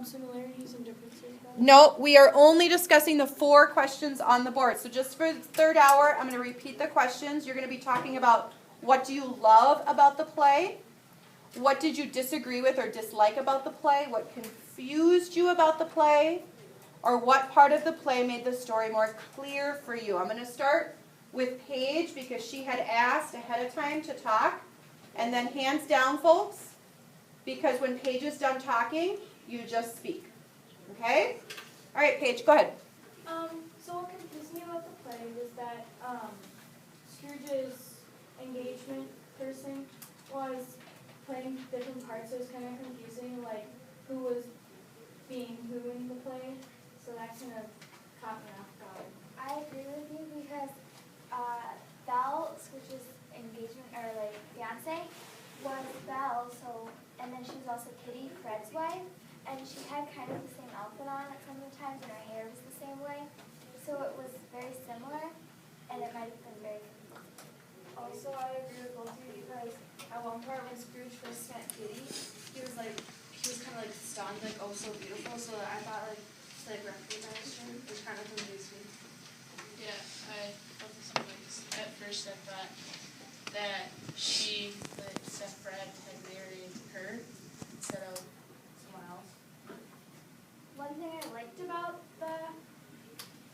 Similarities and differences? No, we are only discussing the 4 questions on the board. So just for the third hour, I'm going to repeat the questions. You're going to be talking about what do you love about the play? What did you disagree with or dislike about the play? What confused you about the play? Or what part of the play made the story more clear for you? I'm going to start with Paige because she had asked ahead of time to talk. And then hands down, folks, because when Paige is done talking, you just speak. Okay? All right, Paige, go ahead. So what confused me about the play was that Scrooge's engagement person was playing different parts, so it was kind of confusing, like who was being who in the play. So that kind of caught me off guard. I agree with you because Belle, Scrooge's engagement or like fiance, was Belle. So and then she was also Kitty, Fred's wife. And she had kind of the same outfit on at some of the times, and her hair was the same way. So it was very similar, and it might have been very confusing. Also, I agree with both of you because at one part when Scrooge first met Kitty, he was kind of like stunned, like, oh, so beautiful. So I thought like to like recognize her, which kind of confused me. Yeah, I felt the same way. At first, I thought that Steph Fred had married her instead of someone else. One thing I liked about the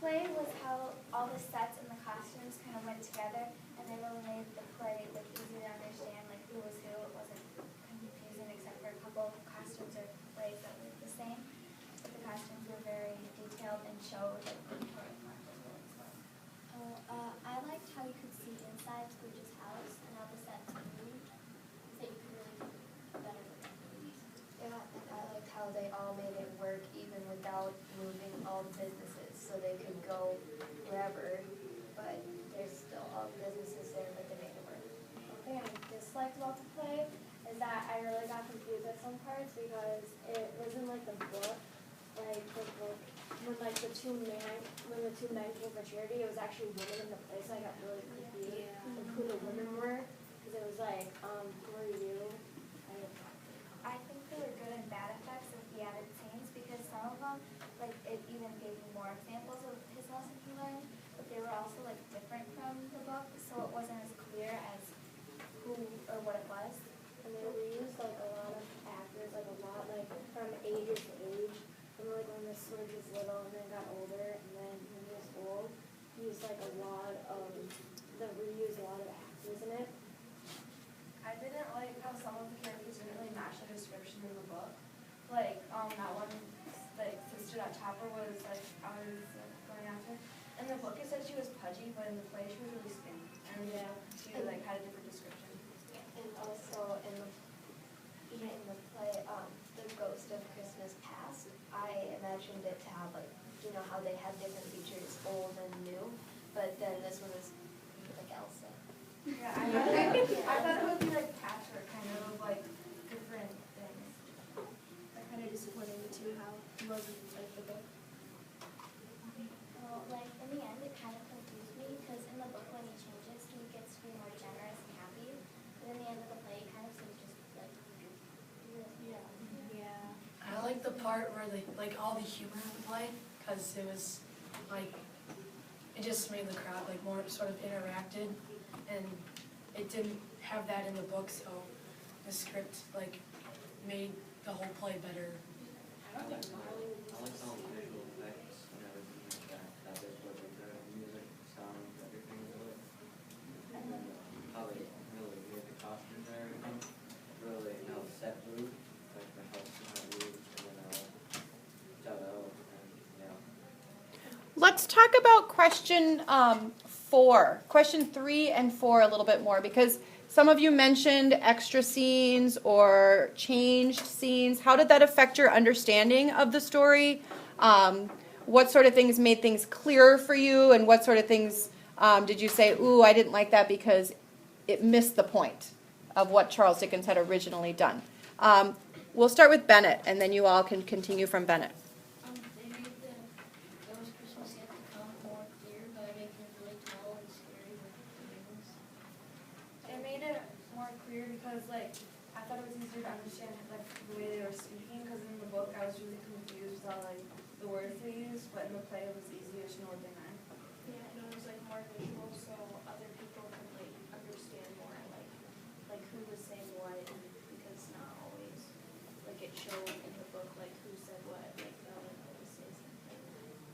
play was how all the sets and the costumes kind of went together, and they really made the play like easy to understand, like who was who. It wasn't confusing except for a couple of costumes or plays that were the same, but the costumes were very detailed and showed like the Victorian mark was really fun. I liked how you could see inside Scrooge's house and how the sets moved, so you could really do better with the movies. Yeah, and I liked how they all made it work even without moving all the businesses, so they could go wherever, but there's still all the businesses there, but they made it work. One thing I disliked about the play is that I really got confused at some parts because it wasn't like the book, when the two men came for charity, it was actually women in the play, so I got really confused with who the women were, because it was like, who are you? I think there were good and bad effects of the added scenes because some of them, like it even gave me more examples of his lesson he learned, but they were also like different from the book, so it wasn't as clear as who or what it was. And they reused like a lot of actors, like a lot, like from ages to age. From like when the Scrooge was little and then got older, and then when he was old, he used like reused a lot of actors in it. I didn't like how some of the characters didn't really match the description in the book. Like that one, like sister that Chopper was like always going after. In the book it said she was pudgy, but in the play she was really skinny, and she like had a different description. And also in the play, The Ghost of Christmas Past, I imagined it to have like, you know how they have different features, old and new, but then this one was like Elsa. Yeah, I thought it would be like patchwork, kind of like different things. That kind of disappointed me too, how it wasn't like the book. Well, like in the end, it kind of confused me because in the book when he changes, he gets to be more generous and happy, but in the end of the play, it kind of seems just like I like the part where they like all the humor in the play because it was like it just made the crowd like more sort of interacted, and it didn't have that in the book, so the script like made the whole play better. I like all the visual effects and everything like that. That is what they did, music, sound, everything really. And then how they really made the costumes and everything. Really how the set moved, like the house moved, and then Let's talk about question 4, question 3 and 4 a little bit more, because some of you mentioned extra scenes or changed scenes. How did that affect your understanding of the story? What sort of things made things clearer for you, and what sort of things did you say, ooh, I didn't like that because it missed the point of what Charles Dickens had originally done? We'll start with Bennett, and then you all can continue from Bennett. They made the Ghost Christmas Santa come more clear by making it really tall and scary with the wings. It made it more clear because like I thought it was easier to understand like the way they were speaking, because in the book I was was really confused on like the words they used, but in the play it was easier to know what they meant. Yeah, and it was like more visual, so other people could like understand more, like who was saying what, because not always, like it showed in the book like who said what, like no one always say something.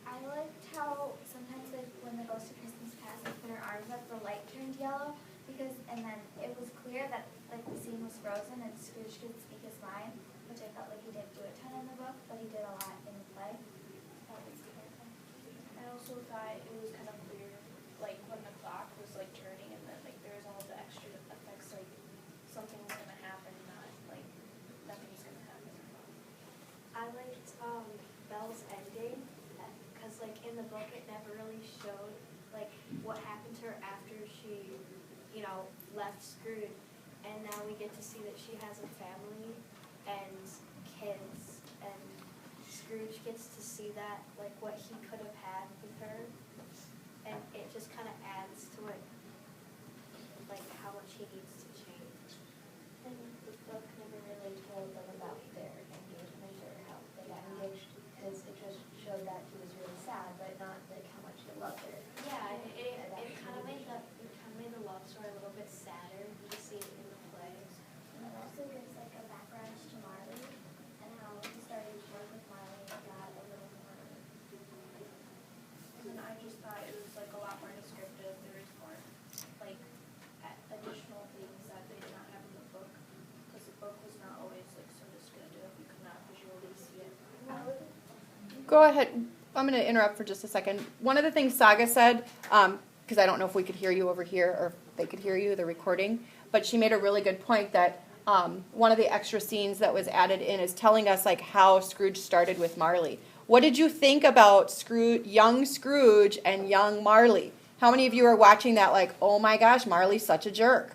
I liked how sometimes like when the Ghost of Christmas Past, like when her arms up, the light turned yellow and then it was clear that like the scene was frozen and Scrooge could speak his mind, which I felt like he didn't do a ton in the book, but he did a lot in the play. That was terrifying. I also thought it was kind of weird, like when the clock was like turning and then like there was all the extra effects, like something was gonna happen, not like nothing's gonna happen. I liked Belle's ending, because like in the book it never really showed like what happened to her after she, you know, left Scrooge, and now we get to see that she has a family and kids, and Scrooge gets to see that, like what he could have had with her, and it just kind of adds to it, like how much he needs to change. And the book never really told them about their engagement or how they got engaged, because it just showed that he was really sad, but not like how much he loved her. Yeah, and it kind of made the love story a little bit sadder to see it in the play. And it also gives like a background to Marley and how he started to work with Marley and got a little more. And then I just thought it was like a lot more descriptive, there was more like additional things that they did not have in the book, because the book was not always like so descriptive, you could not visually see it. Go ahead. I'm going to interrupt for just a second. One of the things Saga said, because I don't know if we could hear you over here or if they could hear you, the recording, but she made a really good point that one of the extra scenes that was added in is telling us like how Scrooge started with Marley. What did you think about young Scrooge and young Marley? How many of you are watching that like, oh my gosh, Marley's such a jerk?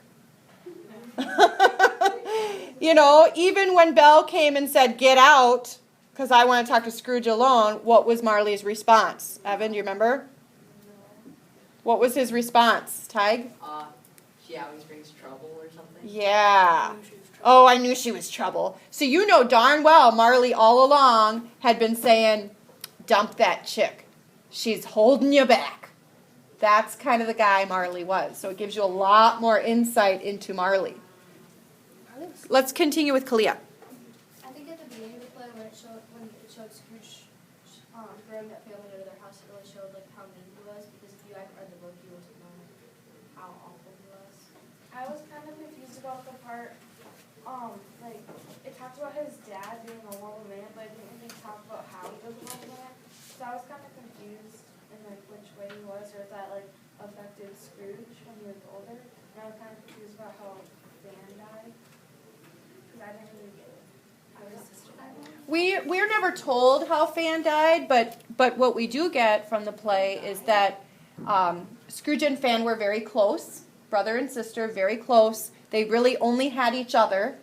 You know, even when Belle came and said, get out, because I want to talk to Scrooge alone, what was Marley's response? Evan, do you remember? What was his response, Tig? She always brings trouble or something. Yeah. Oh, I knew she was trouble. So you know darn well Marley all along had been saying, dump that chick. She's holding you back. That's kind of the guy Marley was. So it gives you a lot more insight into Marley. Let's continue with Kalia. I think at the beginning of the play, when it showed Scrooge throwing that family out of their house, it really showed like how mean he was. Because if you hadn't read the book, you wouldn't know how awful he was. I was kind of confused about the part, like, it talked about his dad being a horrible man, but it didn't really talk about how he was a horrible man. So I was kind of confused in, like, which way he was, or if that, like, affected Scrooge when he was older. And I was kind of confused about how Dan died, because I didn't really get it. How his sister died. We're never told how Fan died, but what we do get from the play is that Scrooge and Fan were very close, brother and sister, very close. They really only had each other,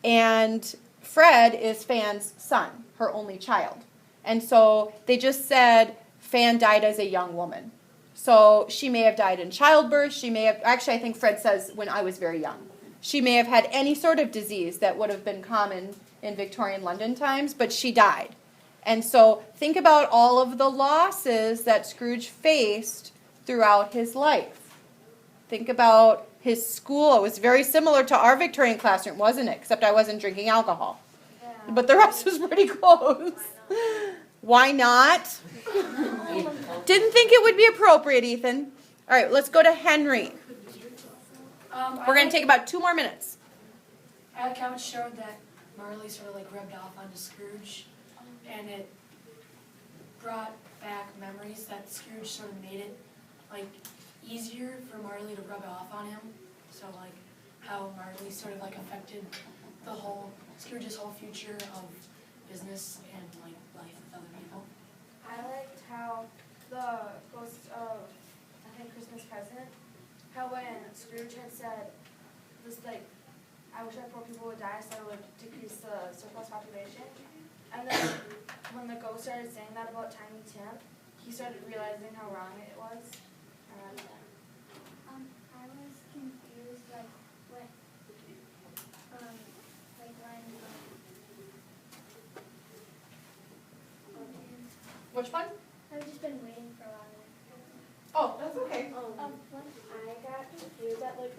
and Fred is Fan's son, her only child. And so they just said Fan died as a young woman. So she may have died in childbirth. She may have, actually I think Fred says when I was very young. She may have had any sort of disease that would have been common in Victorian London times, but she died. And so think about all of the losses that Scrooge faced throughout his life. Think about his school. It was very similar to our Victorian classroom, wasn't it? Except I wasn't drinking alcohol. Yeah. But the rest was pretty close. Why not? Didn't think it would be appropriate, Ethan. All right, let's go to Henry. We're going to take about 2 more minutes. I like how it showed that Marley sort of like rubbed off onto Scrooge, and it brought back memories that Scrooge sort of made it like easier for Marley to rub off on him. So like how Marley sort of like affected Scrooge's whole future of business and like life with other people. I liked how the Ghost of, I think, Christmas Present, how when Scrooge had said, this like, I wish that poor people would die so it would decrease the surplus population. And then when the ghost started saying that about Tiny Tim, he started realizing how wrong it was. And I liked that. I was confused, like when Which one? I've just been waiting for a while. Oh, that's okay. I got confused at like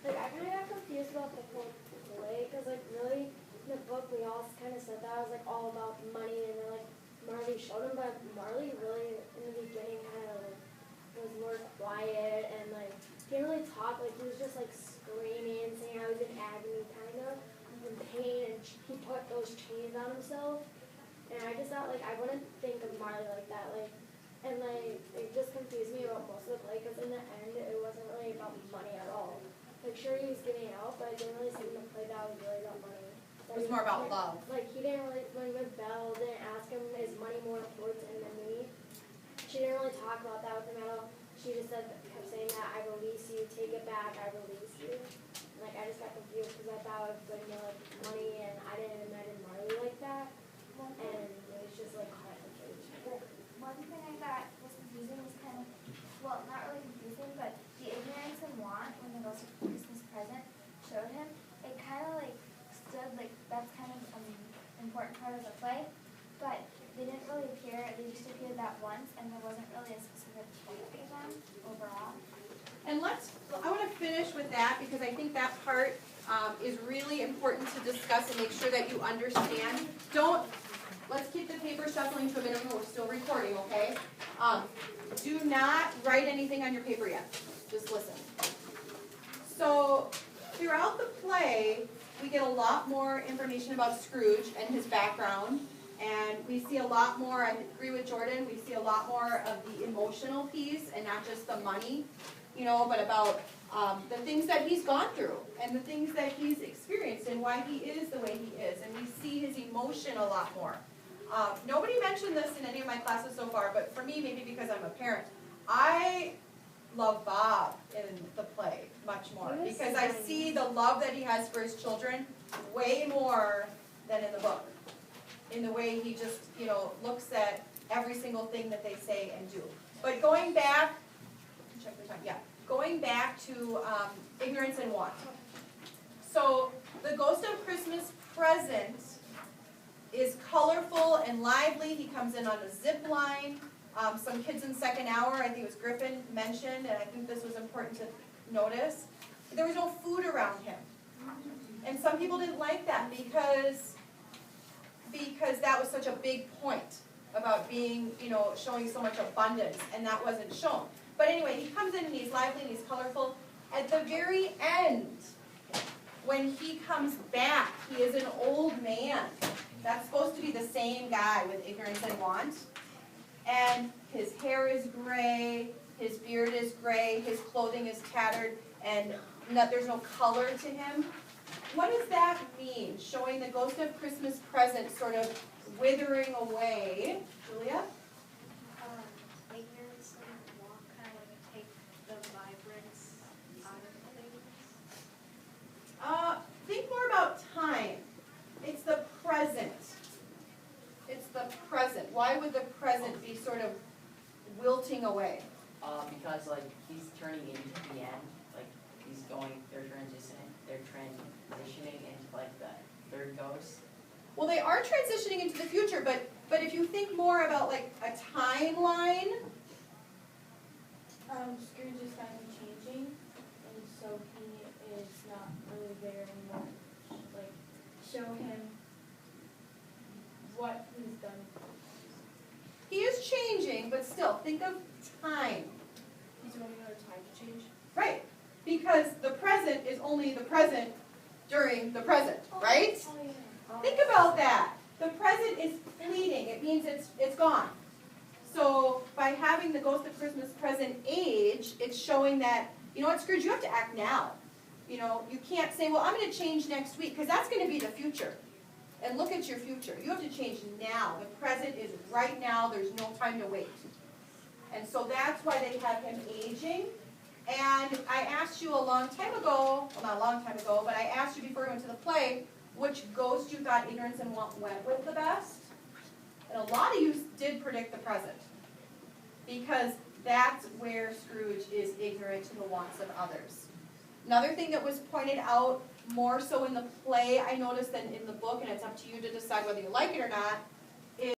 I kind of got confused about the whole play because like really in the book we all kind of said that it was like all about money and then like Marley showed him, but Marley really in the beginning kind of like was more quiet and like he didn't really talk. Like he was just like screaming and saying how he was in agony kind of in pain and he put those chains on himself. And I just thought like I wouldn't think of Marley like that like. And like, it just confused me about most of the play because in the end, it wasn't really about money at all. Like, sure, he was giving out, but I didn't really see in the play that it was really about money. It was more about love. Like, he didn't really, when Belle didn't ask him, is money more important than me? She didn't really talk about that with him at all. She just kept saying that, I release you, take it back, I release you. Like, I just got confused because I thought it was like more like money, and I didn't imagine Marley like that. And it was just like kind of confusing. One thing I thought was confusing was kind of, well, not really confusing, but the ignorance and want when the Ghost of Christmas Present showed him, it kind of like stood like that's kind of an important part of the play, but they didn't really appear, they just appeared that once, and there wasn't really a specific point for them overall. And I want to finish with that because I think that part is really important to discuss and make sure that you understand. Let's keep the paper shuffling to a minimum. We're still recording, okay? Do not write anything on your paper yet. Just listen. So throughout the play, we get a lot more information about Scrooge and his background. And we see a lot more, I agree with Jordan, we see a lot more of the emotional piece and not just the money, but about the things that he's gone through and the things that he's experienced and why he is the way he is. And we see his emotion a lot more. Nobody mentioned this in any of my classes so far, but for me, maybe because I'm a parent, I love Bob in the play much more because I see the love that he has for his children way more than in the book. In the way he just, looks at every single thing that they say and do. But going back, check the time, yeah. Going back to ignorance and want. So the Ghost of Christmas Present is colorful and lively. He comes in on a zip line. Some kids in second hour, I think it was Griffin, mentioned, and I think this was important to notice, there was no food around him. And some people didn't like that because that was such a big point about being, showing so much abundance, and that wasn't shown. But anyway, he comes in and he's lively and he's colorful. At the very end, when he comes back, he is an old man. That's supposed to be the same guy with ignorance and want. And his hair is gray, his beard is gray, his clothing is tattered, and there's no color to him. What does that mean? Showing the Ghost of Christmas Present sort of withering away. Julia? Ignorance and want kind of like take the vibrance out of things. Think more about time. It's the present. It's the present. Why would the present be sort of wilting away? Because like he's turning into the end, like they're transitioning into like the third ghost. Well, they are transitioning into the future, but if you think more about like a timeline. Scrooge is kind of changing, and so he is not really there anymore. Like, show him what he's done. He is changing, but still, think of time. He's running out of time to change. Right. Because the present is only the present during the present, right? Think about that. The present is fleeting. It means it's gone. So by having the Ghost of Christmas Present age, it's showing that, you know what, Scrooge, you have to act now. You can't say, well, I'm going to change next week, because that's going to be the future. And look at your future. You have to change now. The present is right now. There's no time to wait. And so that's why they have him aging. And I asked you a long time ago, well, not a long time ago, but I asked you before we went to the play, which ghost you thought ignorance and want went with the best. And a lot of you did predict the present. Because that's where Scrooge is ignorant to the wants of others. Another thing that was pointed out more so in the play, I noticed, than in the book, and it's up to you to decide whether you like it or not,